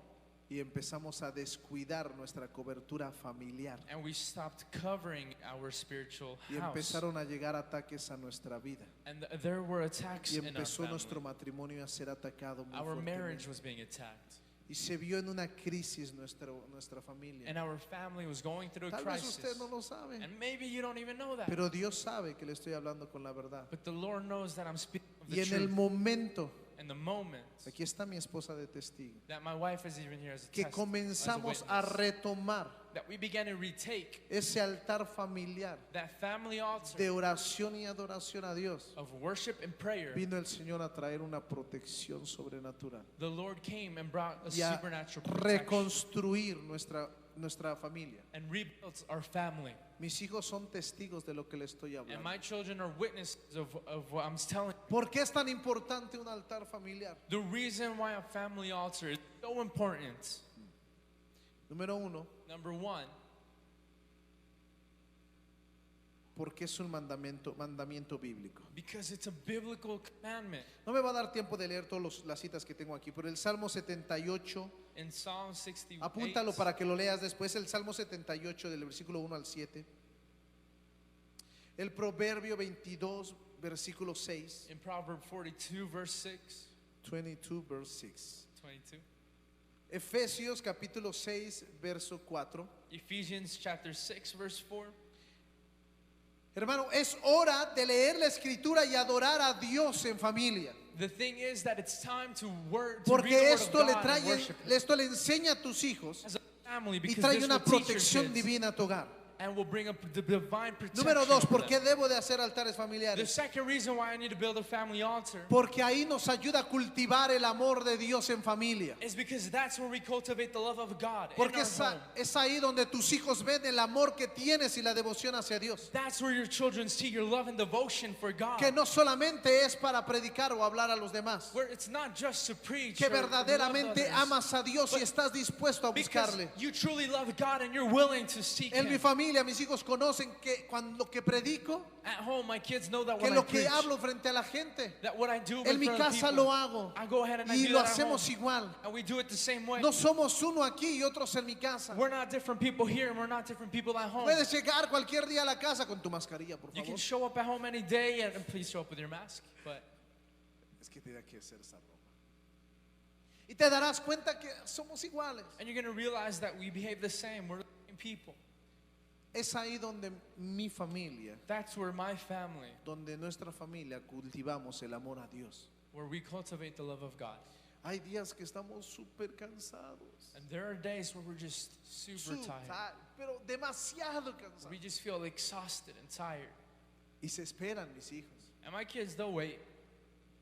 y empezamos a descuidar nuestra cobertura familiar And we stopped covering our spiritual y house. empezaron a llegar ataques a nuestra vida And there were attacks y in our empezó family. nuestro matrimonio a ser atacado muy Our marriage fuertemente. was being attacked. Y se vio en una crisis nuestra familia. And our family was going through a Tal vez crisis. usted no lo sabe, And maybe you don't even know that. pero Dios sabe que le estoy hablando con la verdad. But the Lord knows that I'm speaking of Y the en el truth. momento, And the moment aquí está mi esposa de testigo, that my wife is even here as a que as a comenzamos a witness, retomar that we began to retake ese altar familiar that family altar de oración y adoración a Dios, of worship and prayer. vino el Señor a traer una protección sobrenatural The Lord came and brought a y a supernatural protection reconstruir nuestra familia. and rebuilt our family. Mis hijos son testigos de lo que le estoy And hablando. my children are witnesses of what I'm telling you. ¿Por qué es tan importante un altar familiar? The reason why a family altar is so important. Número uno, Number one, porque es un mandamiento bíblico. because it's a biblical commandment. No me va a dar tiempo de leer todas las citas que tengo aquí, pero el Salmo 78, In Psalm 68, apúntalo para que lo leas después, el Salmo 78 del versículo 1 al 7. El Proverbio 22, versículo 6. in Proverbs 42, verse 6, 22, verse 6. 22, Efesios capítulo 6, verso 4. Ephesians chapter 6, verse 4. Hermano, es hora de leer la escritura y adorar a Dios en familia. The thing is that it's time to read the Porque word esto of le God and trae, worship Him esto le enseña a tus hijos as a family, y because trae this una will teach your protección kids divina a tu hogar. and will bring up the divine protection. Número dos, over ¿por qué them. debo de hacer altares The familiares? second reason why I need to build a family altar Porque ahí nos ayuda a cultivar el amor de Dios en familia. is because that's where we cultivate the love of God in Porque our home. es ahí donde tus hijos ven el amor que tienes y la devoción hacia Dios. That's where your children see your love and devotion for God. Que no solamente es para predicar o hablar a los demás. Where it's not just to preach Que or love verdaderamente others, amas a Dios y estás dispuesto a because buscarle. you truly love God and you're willing to seek En mi Him. familia, mis hijos conocen que cuando lo que predico, At home, my kids know that que when I lo que preach, hablo frente a la gente, that what I do en in mi front of casa people, lo hago I go ahead and I y do lo that at home. hacemos igual. And we do it the same way. No somos uno aquí y otros en mi casa. We're not different people here and we're not different people at home. Puedes llegar cualquier día a la casa con tu mascarilla, por You can favor. show up at home any day and please show up with your mask. But Es que tenía que hacer esa broma. Y te darás cuenta que somos iguales. and you're going to realize that we behave the same. We're the same people. Es ahí donde mi familia, That's where my family, donde nuestra familia cultivamos el amor a Dios. where we cultivate the love of God. Hay días que estamos súper cansados. And there are days where we're just super tired. Pero demasiado cansados. We just feel exhausted and tired. Y se esperan mis hijos. And my kids, they'll wait.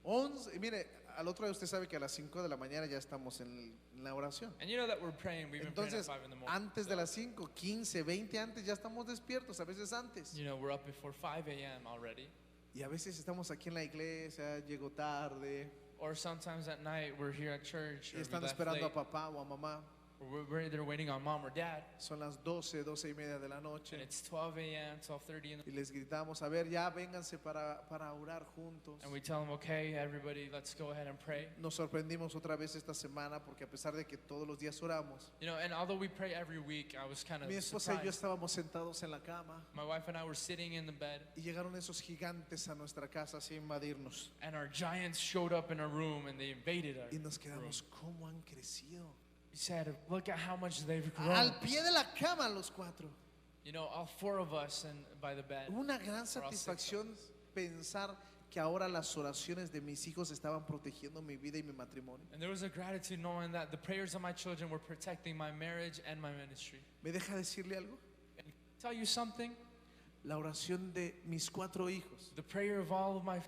11, y mire, al otro día usted sabe que a las 5 de la mañana ya estamos en la oración. And you know that we're praying. We've been praying at Entonces, 5 in the morning. antes de las 5, 15, 20 antes ya estamos despiertos, a veces antes. You know, we're up before 5 a.m. already. Y a veces estamos aquí en la iglesia, llego tarde, Or sometimes at night, we're here at church. y Or we están left esperando a late, papá o a mamá. or we're either waiting on mom or dad. Son las 12, 12 y media de la And noche. it's 12 a.m., 12:30 in the Y les gritamos, a ver, ya vénganse para orar juntos. and we tell them, okay, everybody, let's go ahead and pray. Nos sorprendimos otra vez esta semana porque a pesar de que todos los días oramos, You know, and although we pray every week, I was kind of mi esposa y yo surprised. estábamos sentados en la cama My wife and I were sitting in the bed, y llegaron esos gigantes a nuestra casa así a invadirnos. and our giants showed up in our room and they invaded our Y nos room. quedamos, ¿cómo han crecido? We said, look at how much they've grown. Al pie de la cama los cuatro. You know, all 4 of us and by the bed. Una gran all 6 of satisfacción us. pensar que ahora las oraciones de mis hijos estaban protegiendo mi vida y mi matrimonio. And there was a gratitude knowing that the prayers of my children were protecting my marriage and my ministry. ¿Me deja decirle algo? And tell you something, La oración de mis 4 hijos the prayer of all of my,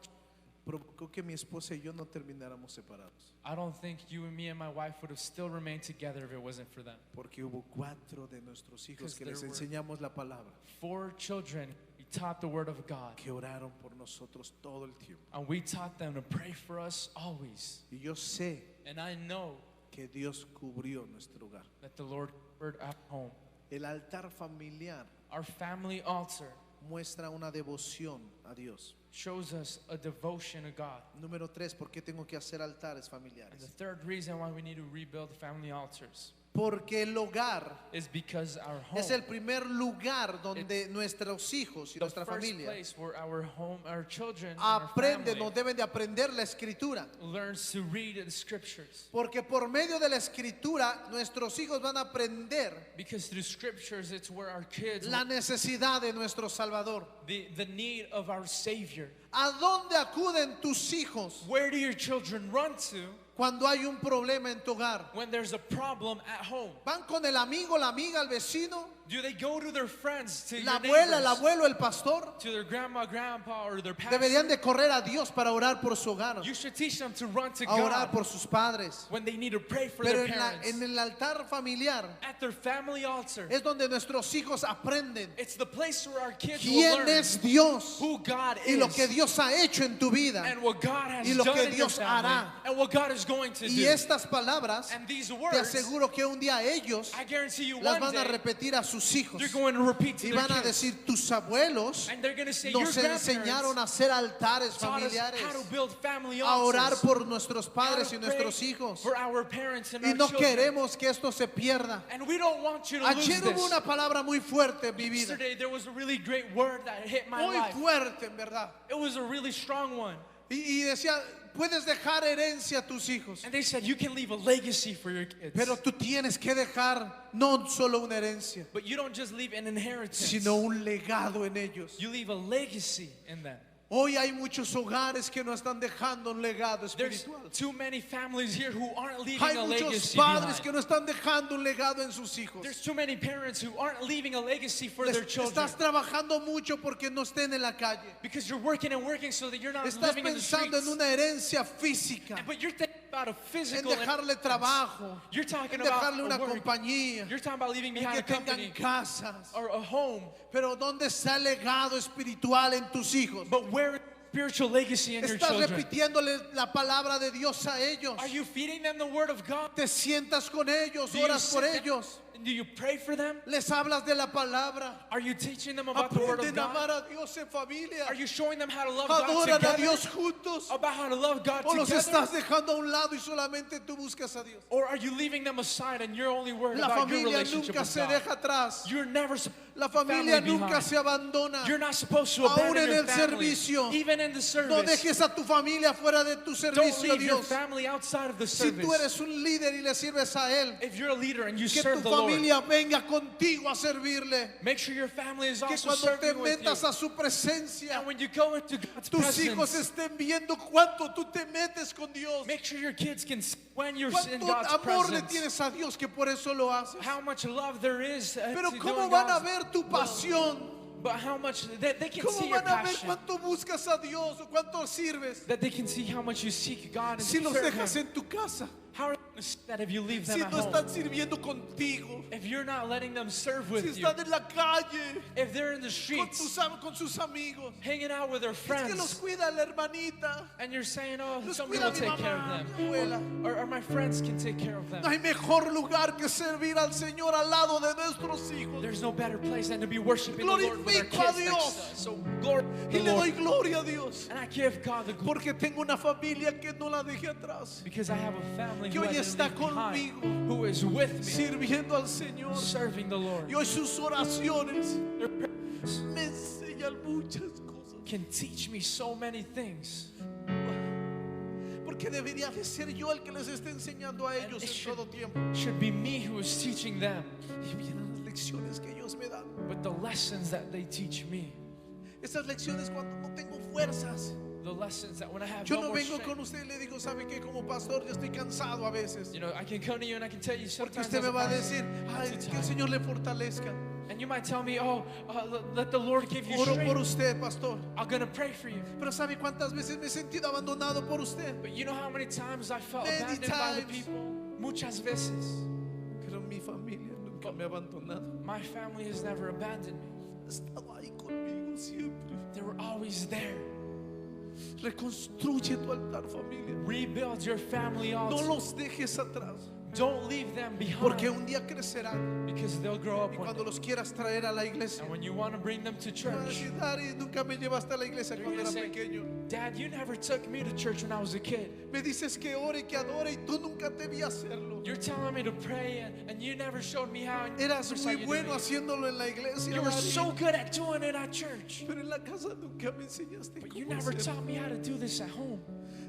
provocó que mi esposa y yo no termináramos separados. I don't think you and me and my wife would have still remained together if it wasn't for them. Porque hubo 4 de nuestros hijos Because que les there were- enseñamos la palabra, 4 children, we taught the word of God. que oraron por nosotros todo el tiempo. And we taught them to pray for us always. Y yo sé And I know que Dios cubrió nuestro hogar. that the Lord covered our home. El altar familiar Our family altar muestra una devoción a Dios. shows us a devotion to God. Número 3, ¿por qué tengo que hacer altares And the familiares? third reason why we need to rebuild family altars, Porque el hogar is because our home, es el primer lugar donde nuestros hijos y the nuestra first familia place where our home, our children, and our aprenden family o deben de aprender la escritura. learns to read the scriptures. Porque por medio de la escritura nuestros hijos van a aprender Because through scriptures, it's where our kids, la necesidad de nuestro Salvador. the need of our Savior. ¿A dónde acuden tus hijos Where do your children run to cuando hay un problema en tu hogar? when there's a problem at home? ¿Van con el amigo, la amiga, el vecino, Do they go to their friends, to la your abuela, el neighbors, abuelo, el pastor? to their grandma, grandpa, or their pastor? Deberían de correr a Dios para orar por su hogar, You should teach them to run to a orar God por sus padres. when they need to pray for Pero their parents. en el altar familiar At their family altar, es donde nuestros hijos aprenden it's the place where our kids will quién learn es Dios who God y lo que is Dios ha hecho en tu vida. and what God has y lo done que in your Dios family hará. and what God is going to Y do. estas palabras, And these te words, aseguro que un día ellos I guarantee you las one van a day, repetir a sus hijos they're going to repeat to y their van a kids. decir, tus abuelos And they're going to say, your nos enseñaron grandparents a hacer altares taught us familiares, how to build family a orar altars, por nuestros how padres to y pray nuestros hijos. for our parents and Y our no children. queremos que esto se pierda. And we don't want you to lose Ayer hubo this. una palabra muy fuerte en mi vida, Yesterday there was a really great word that hit my muy life. fuerte en verdad. It was a really strong one. Y decía, puedes dejar herencia a tus hijos, And they said you can leave a legacy for your kids. pero tú tienes que dejar no solo una herencia, But you don't just leave an inheritance. sino un legado en ellos. You leave a legacy in them. Hoy hay muchos hogares que no están dejando un legado There's espiritual. too many families here who aren't leaving Hay a muchos legacy padres behind. que no están dejando un legado en sus hijos. There's too many parents who aren't leaving a legacy for their children. Estás trabajando mucho porque no estén en la calle. Because you're working and working so that you're not Estás living in the pensando en streets. una herencia física, But you're thinking about a en physical dejarle trabajo, You're talking en about dejarle a una work. compañía, You're talking about leaving en behind que a company tengan casas. or a home. Pero ¿dónde está el legado espiritual en tus hijos? But where is spiritual legacy in your ¿Estás children? repitiéndole la palabra de Dios a ellos? Are you feeding them the word of God? ¿Te sientas con ellos? Do you ¿Oras por sit down- ellos? Do you pray for them? ¿Les hablas de la palabra? Are you teaching them about the word of ¿Aprenden a God? amar a Dios en familia? Are you showing them how to love God ¿Adoran a together? Dios juntos? About how to love God ¿O los together? estás dejando a un lado y solamente tú buscas a Dios? Or are you leaving them aside and you're only worried La about your familia relationship nunca with se God? deja atrás. You're never supposed La to familia family nunca behind. se abandona. You're not supposed to Aún abandon en your el family. servicio. Even in the No service. dejes a tu familia fuera de tu Don't servicio a leave your Dios. family outside of the Si service. tú eres un líder y le sirves a Él, If you're a leader and you que tu serve the Lord, familia venga contigo a servirle. make sure your family is Que also cuando te serving with metas you. a su presencia, And when you go into God's tus hijos presence, estén viendo cuánto tú te metes con Dios. make sure your kids can see when you're in Cuánto God's amor le presence. tienes a Dios que por eso lo haces. How much love there is Pero to ¿cómo doing van a God's ver tu pasión? But how much they can see ¿Cómo your van a ver passion. cuánto buscas a Dios o cuánto sirves That they can see how much you seek God and si los serve dejas Him. en tu casa? How are they going to see that if you leave them Si at no home? están sirviendo contigo, If you're not letting them serve si with you, están en la calle if they're in the con, streets con sus amigos, hanging out with their es que los friends, cuida la hermanita, and you're saying, oh, los somebody cuida will mi take care of mamá, mi them, abuela. or my friends can take care of No them. hay mejor lugar que servir al Señor al lado de nuestros hijos. There's no better place than to be worshiping the Lord with our Glorifico a kids next Dios. to us. So glory Y to the le doy Lord. gloria a Dios. And I give God the glory Porque tengo una familia que no la dejé atrás. because I have a family Que who hoy hasn't está leave behind, conmigo. who is with me, Sirviendo al Señor. serving the Lord. Y hoy sus oraciones Their prayers me enseñan muchas cosas. can teach me so many things. Porque debería de ser yo el que les esté enseñando a ellos it en todo tiempo. Should be me who is teaching them, Y vienen las lecciones que ellos me dan. but the lessons that they teach me, Esas lecciones cuando no tengo fuerzas. the lessons that when I have Yo no no more vengo strength, con usted y le digo, ¿sabe qué? Como pastor yo estoy cansado a veces. you know, I can come to you and I can tell you Porque sometimes usted me as a va a pastor, decir, I'm ay, too que el tired. Señor le fortalezca. And you might tell me, oh, let the Lord give you Oro por strength. usted, pastor. I'm gonna pray for you. Pero ¿sabe cuántas veces me he sentido abandonado por usted? But you know how many times I felt Many abandoned by the times. people? Muchas veces. Pero mi familia nunca me ha abandonado. My family has never abandoned me. Ha estado ahí conmigo siempre. They were always there. Reconstruye tu altar, familia. Rebuild your family No altar. los dejes atrás. Don't leave them porque behind, un día crecerán because they'll grow up y one cuando day. los quieras traer a la iglesia, And when you want to bring them to van a church, decir, Daddy, nunca me llevaste a la iglesia they're cuando gonna era say, pequeño. Dad, you never took me to church when I was a kid. Me dices que ore y que adore y tú nunca te vi hacerlo. You're telling me to pray and you never showed me how. and you Eras never saw muy you bueno doing it. haciéndolo en la iglesia, You were Daddy, so good at doing it at church, pero en la casa nunca me enseñaste but you cómo never hacerlo. taught me how to do this at home.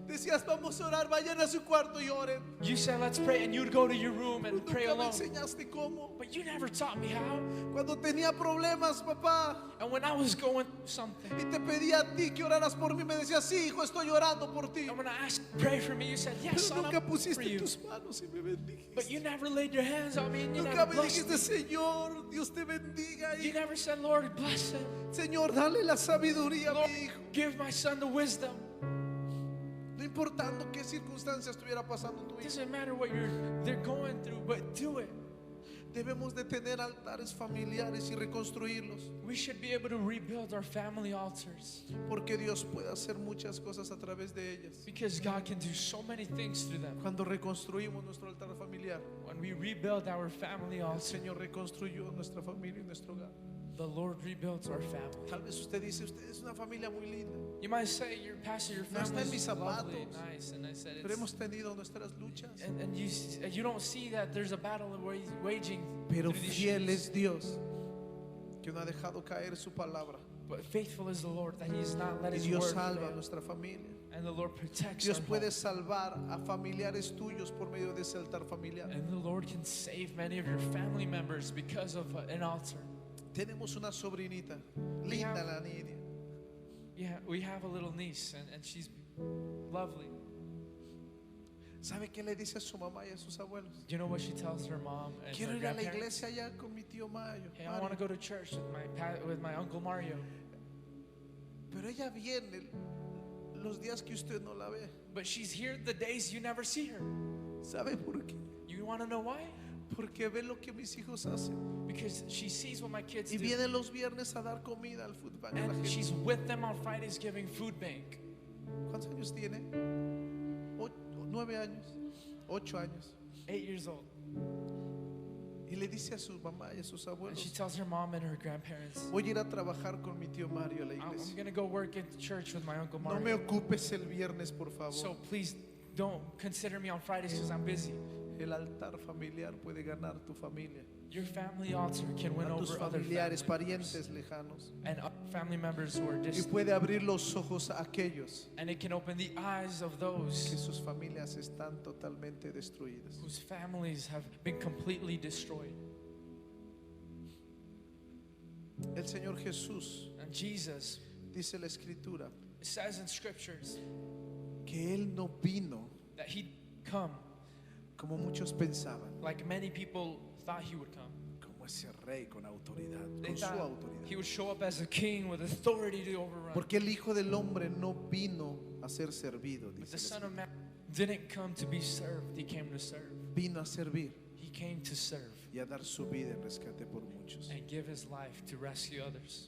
Decías, vamos a orar, vayan a su cuarto y oren. You said, let's pray, and you'd go to your room Pero and pray nunca me alone. enseñaste cómo. But you never taught me how. Cuando tenía problemas, papá, And when I was going through something, y te pedía a ti que oraras por mí, me decías, sí, hijo, estoy orando por ti. and when I asked, pray for me, you said, yes, Pero son, nunca I'm for pusiste you. tus manos y me bendigiste. But you never laid your hands on me, and you Nunca never me blessed dijiste, me. Señor, Dios te bendiga. You Y, never said, Lord, bless him. Señor, dale la sabiduría a Lord, mi hijo. give my son the wisdom. No importando qué circunstancias estuviera pasando tu It hijo. doesn't matter what they're going through, but do it. Debemos de tener altares familiares y reconstruirlos. We should be able to rebuild our family altars, Porque Dios puede hacer muchas cosas a través de ellas. because God can do so many things through them. Cuando reconstruimos nuestro altar familiar, When we rebuild our family el altar, Señor reconstruyó nuestra familia y nuestro hogar. the Lord rebuilds our family. Tal vez usted dice, usted es una familia muy linda, You might say, your pastor, your No está family en mis is lovely and zapatos. nice, and I said, pero it's, hemos tenido nuestras luchas. and you don't see that there's a battle waging Pero through these fiel shoes. es Dios, que no ha dejado caer su palabra. But faithful is the Lord, that He has not let Y His Dios word salva a fail. nuestra familia. And the Lord protects Dios our puede home. salvar a familiares tuyos por medio de ese altar familiar. And the Lord can save many of your family members because of an altar. Tenemos una sobrinita, We linda have- la Nidia. Yeah, we have a little niece, and she's lovely. ¿Sabe qué le dice a su mamá y a sus abuelos? Do you know what she tells her mom and Quiero her ir a la grandparents? iglesia allá con mi tío Mayo. Hey, I want to Mario. go to church with my uncle Mario. Pero ella viene los días que usted no la ve. But she's here the days you never see her. ¿Sabe por qué? You want to know why? Porque ve lo que mis hijos hacen. Because she sees what my kids Y do. viene los viernes a dar comida al food bank a la And gente. she's with them on Fridays giving food bank. ¿Cuántos años tiene? 9 años, 8 años. 8 years old. Y le dice a su mamá y a sus And she abuelos, tells her mom and her grandparents, voy a ir a trabajar con mi tío Mario a la I'm iglesia. going to go work at church with my uncle No me Mario. ocupes el viernes, por favor. So please don't consider me on Fridays because I'm busy. El altar familiar puede ganar tu familia, Your family altar can win a tus over other familiares, family members parientes lejanos. and other family members who are Y distant. puede abrir los ojos a aquellos And it can open the eyes of que those sus familias están totalmente destruidas. whose families have been completely destroyed. El Señor Jesús, And Jesus, dice la Escritura, it says in scriptures que Él no vino that He'd come como muchos pensaban, like many people thought He would come. como ese rey con autoridad, They con su thought autoridad. He would show up as a king with authority to overrun. Porque el Hijo del Hombre no vino a ser servido, But dice the la Son of Escritura. Man didn't come to be served, He came to serve. Vino a servir He came to serve y a dar su vida en rescate por muchos. and give His life to rescue others.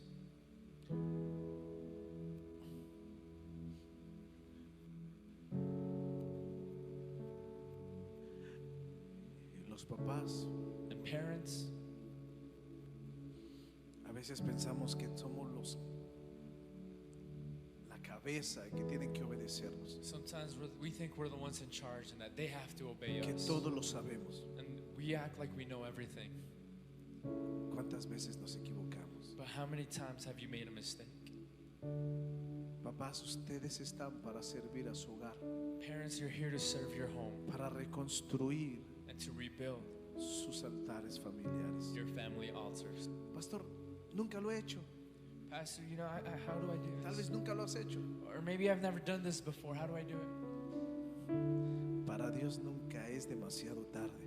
Y los papás, And parents, a veces pensamos que somos la cabeza y que tienen que obedecernos, sometimes we think we're the ones in charge and that they have to obey que us. todo lo sabemos. And we act like we know everything. ¿Cuántas veces nos equivocamos? But how many times have you made a mistake? Papás, ustedes están para servir a su hogar, Parents, you're here to serve your home para reconstruir and to rebuild sus altares familiares. your family altars. Pastor, nunca lo he hecho. Pastor, you know, how do I do Tal vez this? nunca lo has hecho. Or maybe I've never done this before. How do I do it? Para Dios nunca es demasiado tarde,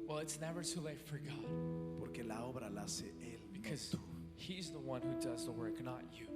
Well, it's never too late for God porque la obra la hace Él, no because tú. He's the one who does the work, not you.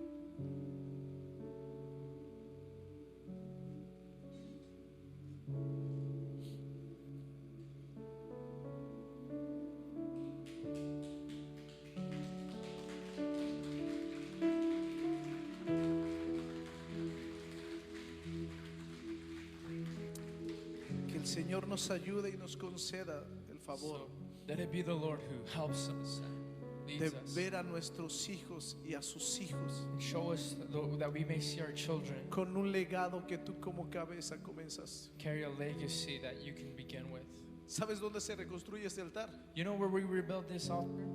Que el Señor nos ayude y nos conceda el favor So let it be the Lord who helps us and de leads us. ver a nuestros hijos y a sus hijos And show us that we may see our children con un legado que tú como cabeza comienzas. carry a legacy that you can begin with. ¿Sabes dónde se reconstruye este altar? You know where we rebuild this altar?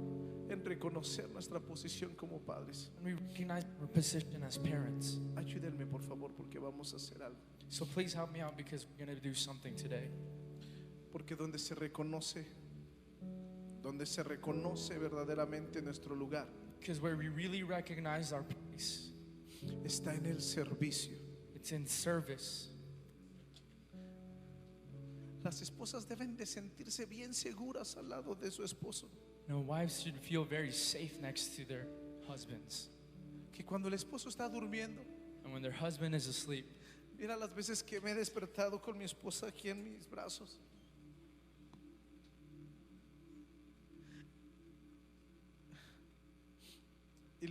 En reconocer nuestra posición como padres. When we recognize our position as parents. Ayúdenme por favor porque vamos a hacer algo. So please help me out because we're going to do something today. Porque donde se reconoce verdaderamente nuestro lugar, Because where we really recognize our place, está en el servicio. it's in service. Las esposas deben de sentirse bien seguras al lado de su esposo. No, wives should feel very safe next to their husbands. Que cuando el esposo está durmiendo, And when their husband is asleep, mira las veces que me he despertado con mi esposa aquí en mis brazos. Y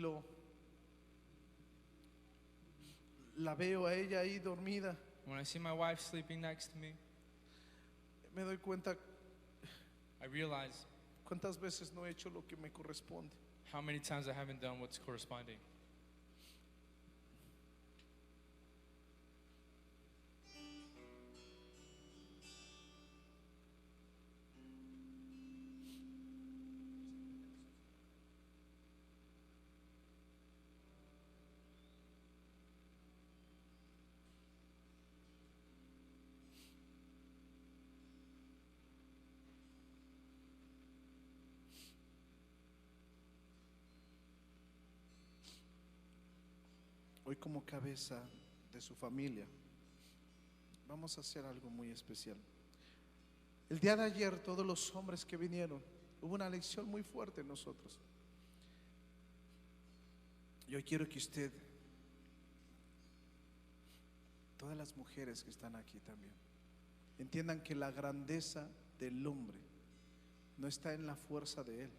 la veo a ella ahí dormida. when I see my wife sleeping next to me, Me doy cuenta I realize cuántas veces no he hecho lo que me corresponde. how many times I haven't done what's corresponding. Hoy como cabeza de su familia vamos a hacer algo muy especial. El día de ayer todos los hombres que vinieron, hubo una lección muy fuerte en nosotros. Yo quiero que usted, todas las mujeres que están aquí también, entiendan que la grandeza del hombre no está en la fuerza de él.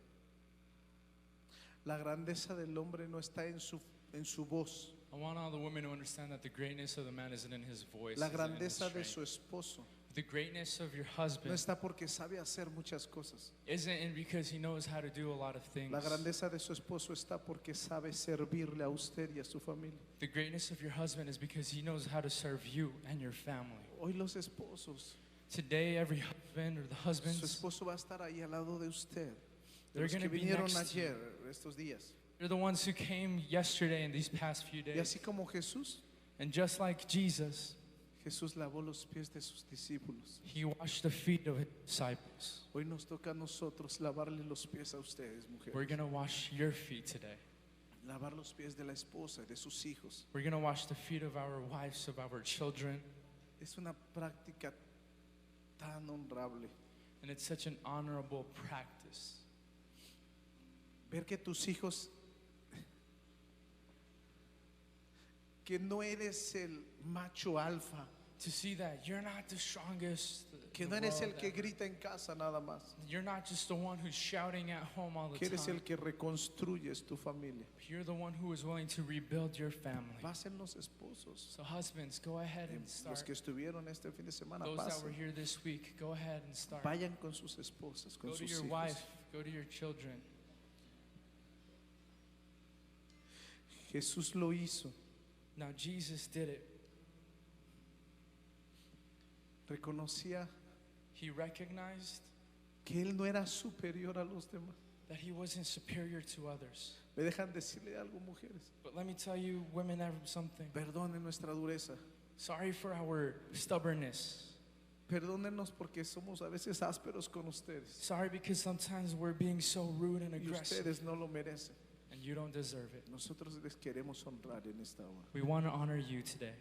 La grandeza del hombre no está en su voz. I want all the women to understand that the greatness of the man isn't in his voice, La isn't in his grandeza de strength. su esposo The greatness of your no husband está porque sabe hacer muchas cosas. isn't in because he knows how to do a lot of things. La grandeza de su esposo está porque sabe servirle a usted y a su familia. The greatness of your husband is because he knows how to serve you and your family. Hoy los esposos, Today, every husband or the su husbands, esposo va a estar ahí al lado de usted. De They're los que gonna be vinieron next to you. ayer, estos días. they're the ones who came yesterday and these past few Y days. así como Jesús, And just like Jesus, Jesús lavó los pies de sus discípulos. he washed the feet of his disciples. Hoy nos toca a nosotros lavarle los pies a ustedes, We're mujeres. going to wash your feet today. Lavar los pies de la esposa y de sus hijos. We're going to wash the feet of our wives, of our children. Es una práctica tan honorable. And it's such an honorable practice. Ver que tus hijos, que no eres el macho alfa, To see that you're not the strongest. que in no the eres el world que ever. grita en casa nada más, You're not just the one who's shouting at home all the que eres time. el que reconstruyes tu familia. You're the one who is willing to rebuild your family. Pasen los esposos, So husbands, go ahead and los start. que estuvieron este fin de semana, Those that were pasen, here this week, go ahead and start. vayan con sus esposas, con Go to sus your hijos. wife, go to your children. Jesús lo hizo, Now Jesus did it. reconocía He recognized que él no era superior a los demás. that he wasn't superior to others. Me dejan decirle algo, mujeres, But let me tell you, women, something. perdonen nuestra dureza, Sorry for our stubbornness. perdónenos porque somos a veces ásperos con ustedes Sorry because sometimes we're being so rude and y aggressive ustedes no lo merecen. and you don't deserve it. Nosotros les queremos honrar en esta hora. We want to honor you today.